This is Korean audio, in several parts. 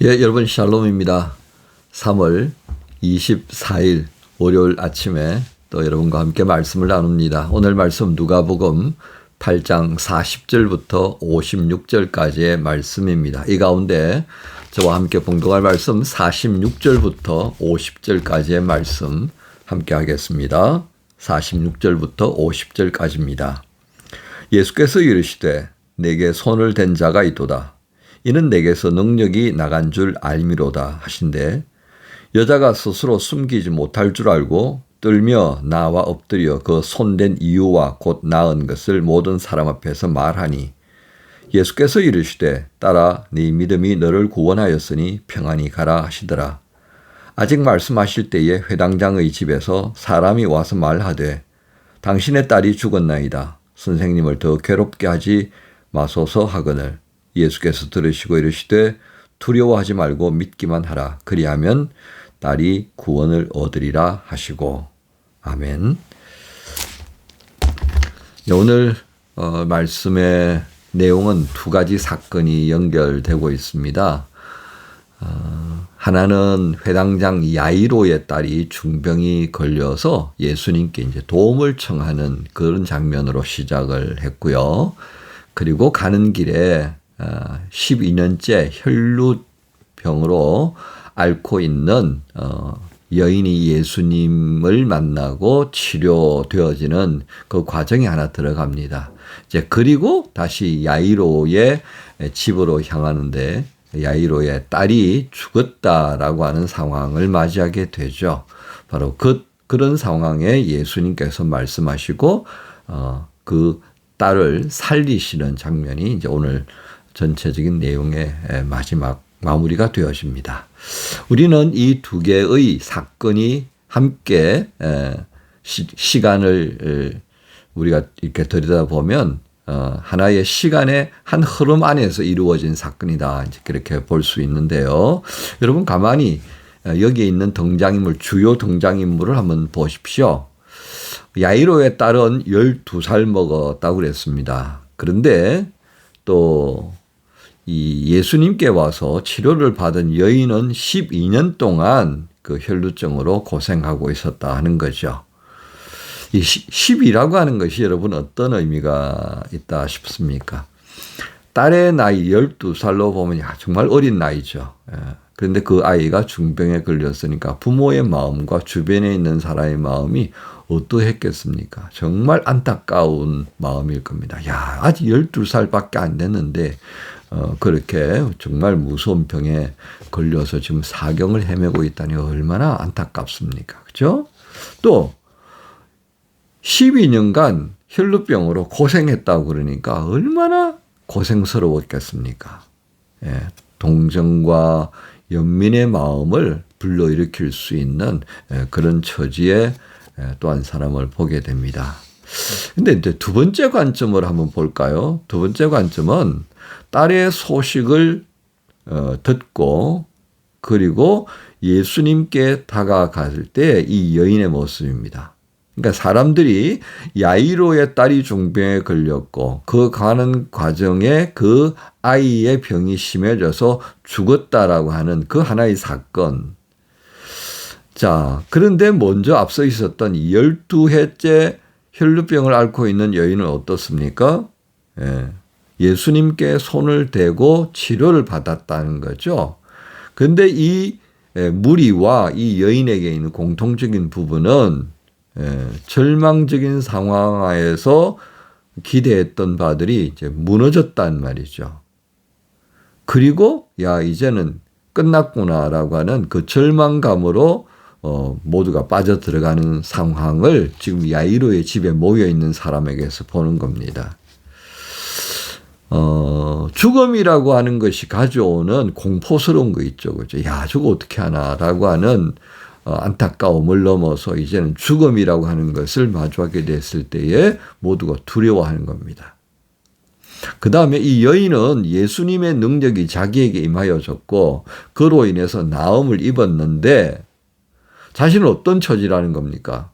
예, 여러분 샬롬입니다. 3월 24일 월요일 아침에 또 여러분과 함께 말씀을 나눕니다. 오늘 말씀 누가복음 8장 40절부터 56절까지의 말씀입니다. 이 가운데 저와 함께 봉독할 말씀 46절부터 50절까지의 말씀 함께 하겠습니다. 46절부터 50절까지입니다. 예수께서 이르시되 내게 손을 댄 자가 있도다. 이는 내게서 능력이 나간 줄 알미로다 하신대 여자가 스스로 숨기지 못할 줄 알고 떨며 나와 엎드려 그 손댄 이유와 곧 나은 것을 모든 사람 앞에서 말하니 예수께서 이르시되 딸아 네 믿음이 너를 구원하였으니 평안히 가라 하시더라. 아직 말씀하실 때에 회당장의 집에서 사람이 와서 말하되 당신의 딸이 죽었나이다. 선생님을 더 괴롭게 하지 마소서 하거늘 예수께서 들으시고 이르시되 두려워하지 말고 믿기만 하라. 그리하면 딸이 구원을 얻으리라 하시고. 아멘. 오늘 말씀의 내용은 두 가지 사건이 연결되고 있습니다. 하나는 회당장 야이로의 딸이 중병이 걸려서 예수님께 이제 도움을 청하는 그런 장면으로 시작을 했고요. 그리고 가는 길에 12년째 혈루병으로 앓고 있는 여인이 예수님을 만나고 치료되어지는 그 과정이 하나 들어갑니다. 이제 그리고 다시 야이로의 집으로 향하는데 야이로의 딸이 죽었다라고 하는 상황을 맞이하게 되죠. 바로 그런 상황에 예수님께서 말씀하시고 그 딸을 살리시는 장면이 이제 오늘 전체적인 내용의 마지막 마무리가 되어집니다. 우리는 이 두 개의 사건이 함께 시간을 우리가 이렇게 들여다보면 하나의 시간의 한 흐름 안에서 이루어진 사건이다. 이제 그렇게 볼 수 있는데요. 여러분 가만히 여기에 있는 등장인물, 주요 등장인물을 한번 보십시오. 야이로의 딸은 12살 먹었다고 그랬습니다. 그런데 또 이 예수님께 와서 치료를 받은 여인은 12년 동안 그 혈루증으로 고생하고 있었다 하는 거죠. 이 10이라고 하는 것이 여러분 어떤 의미가 있다 싶습니까? 딸의 나이 12살로 보면 정말 어린 나이죠. 그런데 그 아이가 중병에 걸렸으니까 부모의 마음과 주변에 있는 사람의 마음이 어떠했겠습니까? 정말 안타까운 마음일 겁니다. 아직 12살밖에 안 됐는데 그렇게 정말 무서운 병에 걸려서 지금 사경을 헤매고 있다니 얼마나 안타깝습니까? 그죠? 또 12년간 혈루병으로 고생했다고 그러니까 얼마나 고생스러웠겠습니까? 동정과 연민의 마음을 불러일으킬 수 있는 그런 처지에 또 한 사람을 보게 됩니다. 근데 이제 두 번째 관점을 한번 볼까요? 두 번째 관점은 딸의 소식을 듣고 그리고 예수님께 다가갈 때 이 여인의 모습입니다. 그러니까 사람들이 야이로의 딸이 중병에 걸렸고 그 가는 과정에 그 아이의 병이 심해져서 죽었다라고 하는 그 하나의 사건. 자, 그런데 먼저 앞서 있었던 12해째 혈루병을 앓고 있는 여인은 어떻습니까? 예수님께 손을 대고 치료를 받았다는 거죠. 그런데 이 무리와 이 여인에게 있는 공통적인 부분은 절망적인 상황에서 기대했던 바들이 이제 무너졌단 말이죠. 그리고 이제는 끝났구나라고 하는 그 절망감으로 모두가 빠져들어가는 상황을 지금 야이로의 집에 모여있는 사람에게서 보는 겁니다. 죽음이라고 하는 것이 가져오는 공포스러운 거 있죠. 그죠? 저거 어떻게 하나라고 하는 안타까움을 넘어서 이제는 죽음이라고 하는 것을 마주하게 됐을 때에 모두가 두려워하는 겁니다. 그 다음에 이 여인은 예수님의 능력이 자기에게 임하여졌고 그로 인해서 나음을 입었는데 자신은 어떤 처지라는 겁니까?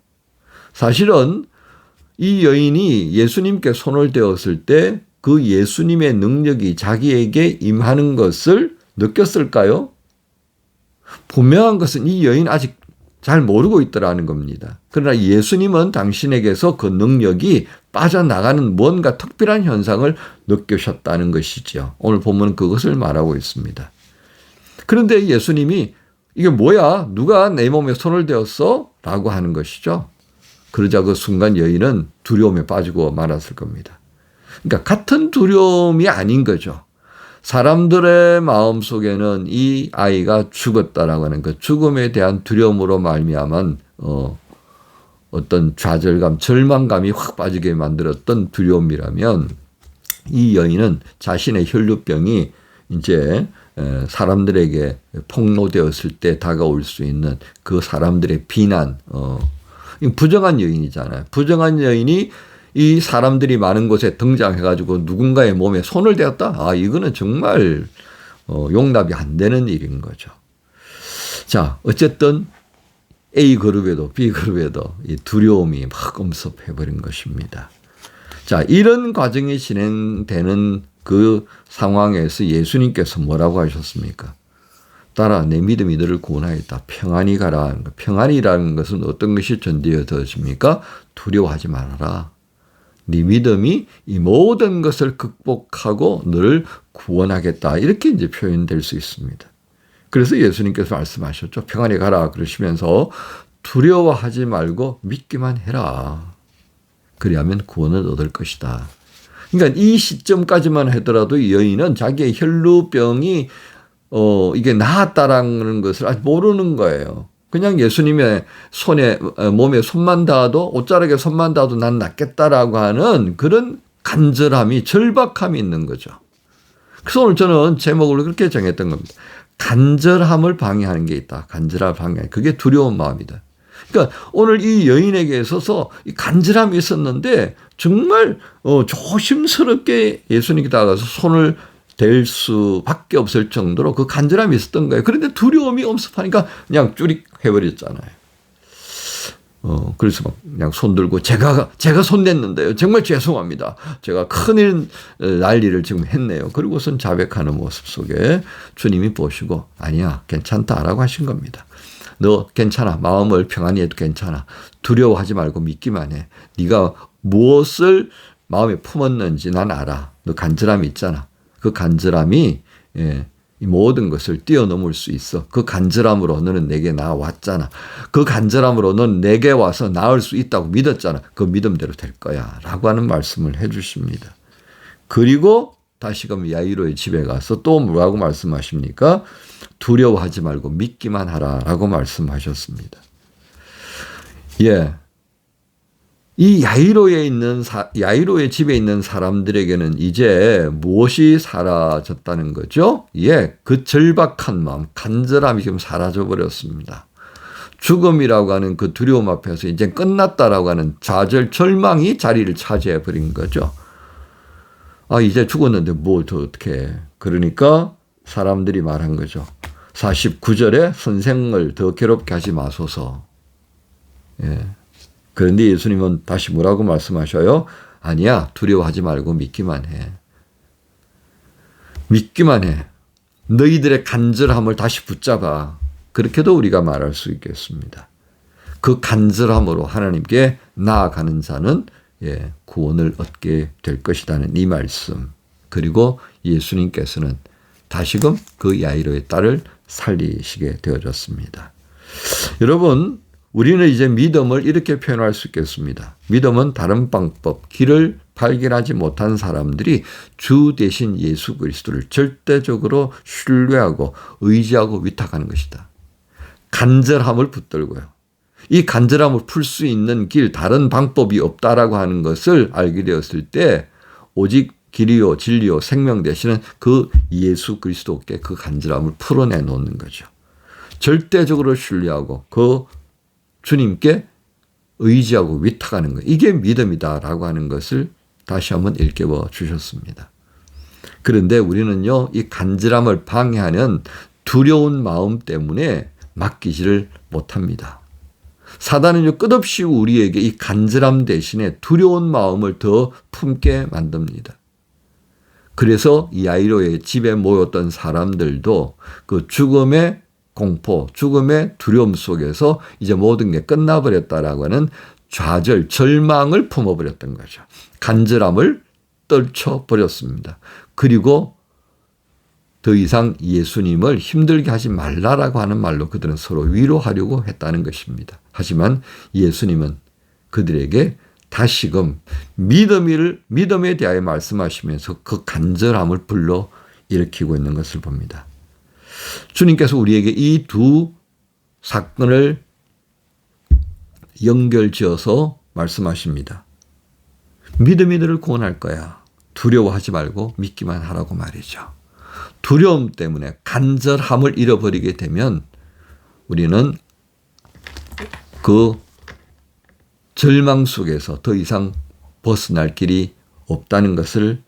사실은 이 여인이 예수님께 손을 대었을 때 그 예수님의 능력이 자기에게 임하는 것을 느꼈을까요? 분명한 것은 이 여인 아직 잘 모르고 있더라는 겁니다. 그러나 예수님은 당신에게서 그 능력이 빠져나가는 뭔가 특별한 현상을 느끼셨다는 것이죠. 오늘 본문은 그것을 말하고 있습니다. 그런데 예수님이 이게 뭐야? 누가 내 몸에 손을 대었어? 라고 하는 것이죠. 그러자 그 순간 여인은 두려움에 빠지고 말았을 겁니다. 그러니까 같은 두려움이 아닌 거죠. 사람들의 마음속에는 이 아이가 죽었다라고 하는 그 죽음에 대한 두려움으로 말미암은 어떤 좌절감, 절망감이 확 빠지게 만들었던 두려움이라면 이 여인은 자신의 혈루병이 이제 사람들에게 폭로되었을 때 다가올 수 있는 그 사람들의 비난, 부정한 여인이잖아요. 부정한 여인이 이 사람들이 많은 곳에 등장해가지고 누군가의 몸에 손을 대었다? 아, 이거는 정말 용납이 안 되는 일인 거죠. 자, 어쨌든 A그룹에도 B그룹에도 이 두려움이 막 엄습해버린 것입니다. 자, 이런 과정이 진행되는 그 상황에서 예수님께서 뭐라고 하셨습니까? 따라 내 믿음이 너를 구원하였다. 평안히 가라. 평안이라는 것은 어떤 것이 전제되어집니까? 두려워하지 말아라. 네 믿음이 이 모든 것을 극복하고 너를 구원하겠다. 이렇게 이제 표현될 수 있습니다. 그래서 예수님께서 말씀하셨죠. 평안히 가라. 그러시면서 두려워하지 말고 믿기만 해라. 그리하면 구원을 얻을 것이다. 그러니까 이 시점까지만 하더라도 이 여인은 자기의 혈루병이 이게 나았다라는 것을 아직 모르는 거예요. 그냥 예수님의 손에, 몸에 손만 닿아도, 옷자락에 손만 닿아도 난 낫겠다라고 하는 그런 간절함이, 절박함이 있는 거죠. 그래서 오늘 저는 제목을 그렇게 정했던 겁니다. 간절함을 방해하는 게 있다. 간절함을 방해하는. 그게 두려운 마음이다. 그러니까 오늘 이 여인에게 있어서 이 간절함이 있었는데 정말 조심스럽게 예수님께 다가가서 손을 될 수밖에 없을 정도로 그 간절함이 있었던 거예요. 그런데 두려움이 엄습하니까 그냥 쭈릭 해버렸잖아요. 그래서 막 그냥 손 들고 제가 손 댔는데요. 정말 죄송합니다. 제가 큰일 난리를 지금 했네요. 그리고선 자백하는 모습 속에 주님이 보시고 아니야 괜찮다라고 하신 겁니다. 너 괜찮아. 마음을 평안히 해도 괜찮아. 두려워하지 말고 믿기만 해. 네가 무엇을 마음에 품었는지 난 알아. 너 간절함이 있잖아. 그 간절함이 이 모든 것을 뛰어넘을 수 있어. 그 간절함으로 너는 내게 나왔잖아. 그 간절함으로 넌 내게 와서 나을 수 있다고 믿었잖아. 그 믿음대로 될 거야. 라고 하는 말씀을 해 주십니다. 그리고 다시금 야이로의 집에 가서 또 뭐라고 말씀하십니까? 두려워하지 말고 믿기만 하라. 라고 말씀하셨습니다. 예. 이 야이로의 집에 있는 사람들에게는 이제 무엇이 사라졌다는 거죠? 예, 그 절박한 마음, 간절함이 지금 사라져 버렸습니다. 죽음이라고 하는 그 두려움 앞에서 이제 끝났다라고 하는 좌절, 절망이 자리를 차지해 버린 거죠. 아, 이제 죽었는데 뭐 더 어떻게 해. 그러니까 사람들이 말한 거죠. 49절에 선생을 더 괴롭게 하지 마소서. 예. 그런데 예수님은 다시 뭐라고 말씀하셔요? 아니야, 두려워하지 말고 믿기만 해. 믿기만 해. 너희들의 간절함을 다시 붙잡아. 그렇게도 우리가 말할 수 있겠습니다. 그 간절함으로 하나님께 나아가는 자는 구원을 얻게 될 것이라는 이 말씀. 그리고 예수님께서는 다시금 그 야이로의 딸을 살리시게 되어졌습니다. 여러분, 우리는 이제 믿음을 이렇게 표현할 수 있겠습니다. 믿음은 다른 방법, 길을 발견하지 못한 사람들이 주 대신 예수 그리스도를 절대적으로 신뢰하고 의지하고 위탁하는 것이다. 간절함을 붙들고요. 이 간절함을 풀 수 있는 길, 다른 방법이 없다라고 하는 것을 알게 되었을 때 오직 길이요, 진리요, 생명 되시는 그 예수 그리스도께 그 간절함을 풀어내 놓는 거죠. 절대적으로 신뢰하고 그 주님께 의지하고 위탁하는 것. 이게 믿음이다라고 하는 것을 다시 한번 일깨워 주셨습니다. 그런데 우리는요, 이 간절함을 방해하는 두려운 마음 때문에 맡기지를 못합니다. 사단은요, 끝없이 우리에게 이 간절함 대신에 두려운 마음을 더 품게 만듭니다. 그래서 야이로의 집에 모였던 사람들도 그 죽음의 공포, 죽음의 두려움 속에서 이제 모든 게 끝나버렸다라고 하는 좌절, 절망을 품어버렸던 거죠. 간절함을 떨쳐버렸습니다. 그리고 더 이상 예수님을 힘들게 하지 말라라고 하는 말로 그들은 서로 위로하려고 했다는 것입니다. 하지만 예수님은 그들에게 다시금 믿음에 대하여 말씀하시면서 그 간절함을 불러 일으키고 있는 것을 봅니다. 주님께서 우리에게 이 두 사건을 연결지어서 말씀하십니다. 믿음이 너를 구원할 거야. 두려워하지 말고 믿기만 하라고 말이죠. 두려움 때문에 간절함을 잃어버리게 되면 우리는 그 절망 속에서 더 이상 벗어날 길이 없다는 것을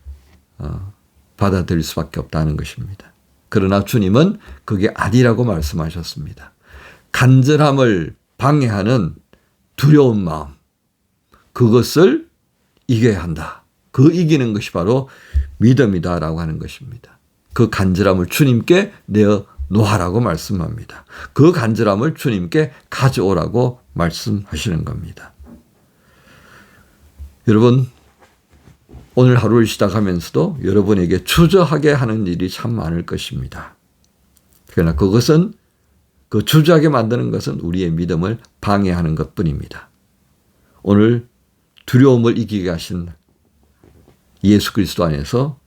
받아들일 수밖에 없다는 것입니다. 그러나 주님은 그게 아니라고 말씀하셨습니다. 간절함을 방해하는 두려운 마음, 그것을 이겨야 한다. 그 이기는 것이 바로 믿음이다라고 하는 것입니다. 그 간절함을 주님께 내어 놓으라고 말씀합니다. 그 간절함을 주님께 가져오라고 말씀하시는 겁니다. 여러분, 오늘 하루를 시작하면서도 여러분에게 주저하게 하는 일이 참 많을 것입니다. 그러나 그것은 그 주저하게 만드는 것은 우리의 믿음을 방해하는 것뿐입니다. 오늘 두려움을 이기게 하신 예수 그리스도 안에서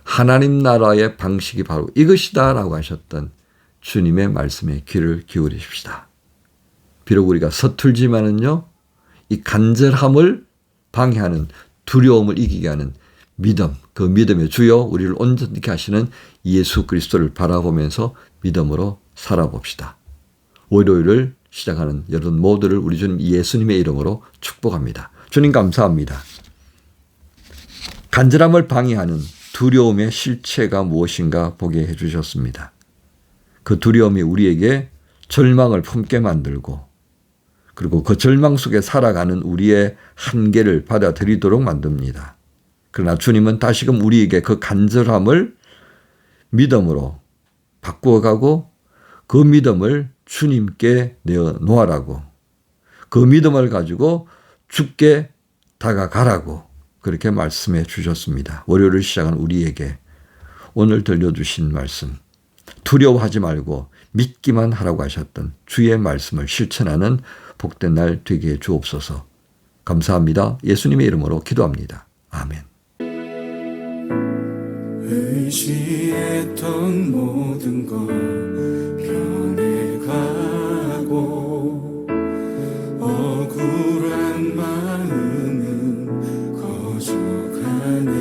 하나님 나라의 방식이 바로 이것이다라고 하셨던 주님의 말씀에 귀를 기울이십시다. 비록 우리가 서툴지만은요, 이 간절함을 방해하는 두려움을 이기게 하는 믿음, 그 믿음의 주여 우리를 온전케 하시는 예수 그리스도를 바라보면서 믿음으로 살아봅시다. 월요일을 시작하는 여러분 모두를 우리 주님 예수님의 이름으로 축복합니다. 주님 감사합니다. 간절함을 방해하는 두려움의 실체가 무엇인가 보게 해주셨습니다. 그 두려움이 우리에게 절망을 품게 만들고 그리고 그 절망 속에 살아가는 우리의 한계를 받아들이도록 만듭니다. 그러나 주님은 다시금 우리에게 그 간절함을 믿음으로 바꾸어가고 그 믿음을 주님께 내어 놓으라고, 그 믿음을 가지고 주께 다가가라고 그렇게 말씀해 주셨습니다. 월요일을 시작한 우리에게 오늘 들려주신 말씀, 두려워하지 말고 믿기만 하라고 하셨던 주의 말씀을 실천하는 복된 날 되게 해 주옵소서. 감사합니다. 예수님의 이름으로 기도합니다. 아멘. 의지했던 모든 것 변해가고 억울한 마음은 거져가네.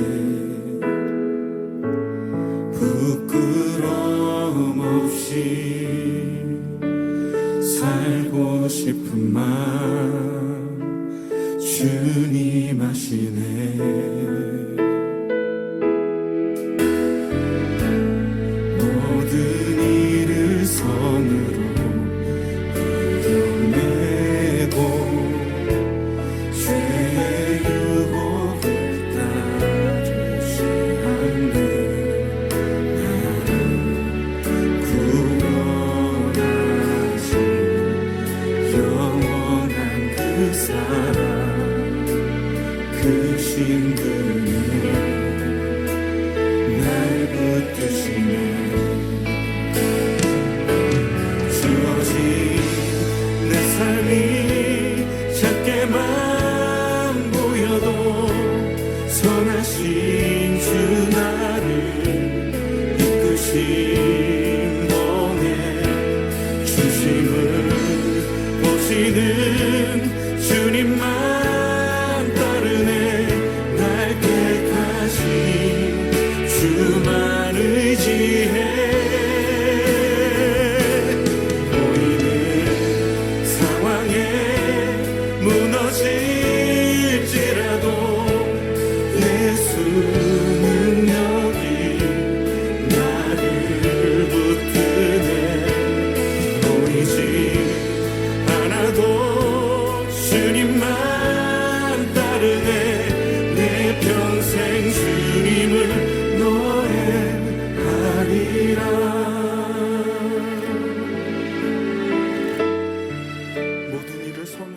부끄러움 없이 살고 싶은 마음 주님 아시네.